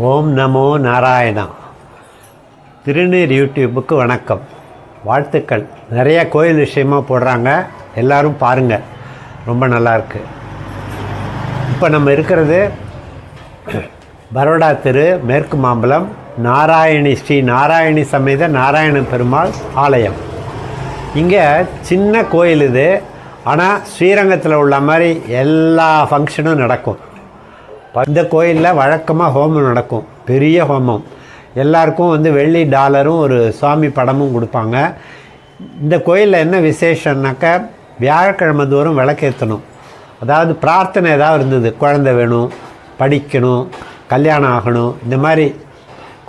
ஓம் நமோ நாராயணா. திருநீர் யூடியூப்புக்கு வணக்கம், வாழ்த்துக்கள். நிறையா கோயில் விஷயமாக போடுறாங்க, எல்லோரும் பாருங்கள், ரொம்ப நல்லாயிருக்கு. இப்போ நம்ம இருக்கிறது பரோடா தெரு, மேற்கு மாம்பலம், நாராயணி ஸ்ரீ நாராயணி சமேத நாராயண பெருமாள் ஆலயம். இங்கே சின்ன கோயில் இது, ஆனால் ஸ்ரீரங்கத்தில் உள்ள மாதிரி எல்லா ஃபங்க்ஷனும் நடக்கும். இந்த கோயிலில் வழக்கமாக ஹோமம் நடக்கும், பெரிய ஹோமம். எல்லாருக்கும் வெள்ளி டாலரும் ஒரு சுவாமி படமும் கொடுப்பாங்க. இந்த கோயிலில் என்ன விசேஷம்னாக்கா, வியாழக்கிழமை தோறும் விளக்கேற்றணும். அதாவது பிரார்த்தனை ஏதாவது இருந்தது, குழந்தை வேணும், படிக்கணும், கல்யாணம் ஆகணும், இந்த மாதிரி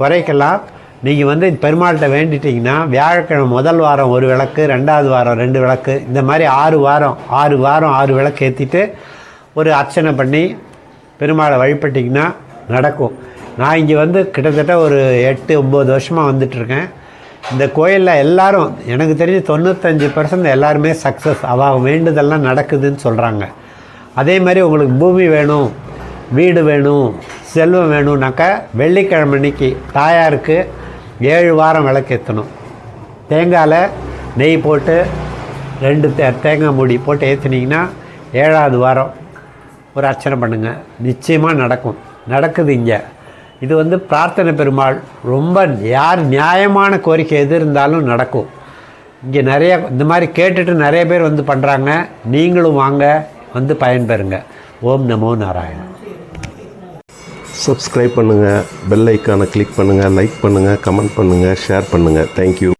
குறைக்கெல்லாம் நீங்கள் பெருமாள்கிட்ட வேண்டிட்டிங்கன்னா வியாழக்கிழமை முதல் வாரம் ஒரு விளக்கு, ரெண்டாவது வாரம் 2 விளக்கு, இந்த மாதிரி 6 வாரம் 6 விளக்கு ஏற்றிட்டு ஒரு அர்ச்சனை பண்ணி பெருமாளை வழிபட்டிங்கன்னா நடக்கும். நான் இங்கே கிட்டத்தட்ட ஒரு 8-9 வருஷமாக வந்துட்டுருக்கேன். இந்த கோயிலில் எல்லோரும், எனக்கு தெரிஞ்சு 95% எல்லாருமே சக்ஸஸ், அவள் வேண்டுதெல்லாம் நடக்குதுன்னு சொல்கிறாங்க. அதே மாதிரி உங்களுக்கு பூமி வேணும், வீடு வேணும், செல்வம் வேணும்னாக்கா வெள்ளிக்கிழமை அன்னைக்கு தாயாருக்கு 7 வாரம் விளக்கேற்றணும். தேங்காயில் நெய் போட்டு 2 தேங்காய் மூடி போட்டு ஏற்றுனீங்கன்னா 7ஆவது வாரம் ஒரு அர்ச்சனை பண்ணுங்கள், நிச்சயமாக நடக்குது. இங்கே இது பிரார்த்தனை பெருமாள். ரொம்ப யார் நியாயமான கோரிக்கை எது இருந்தாலும் நடக்கும். இங்கே நிறைய இந்த மாதிரி கேட்டுட்டு நிறைய பேர் பண்ணுறாங்க. நீங்களும் வாங்க, பயன்பெறுங்க. ஓம் நமோ நாராயணா. சப்ஸ்கிரைப் பண்ணுங்கள், பெல் ஐக்கானை கிளிக் பண்ணுங்கள், லைக் பண்ணுங்கள், கமெண்ட் பண்ணுங்கள், ஷேர் பண்ணுங்கள். தேங்க்யூ.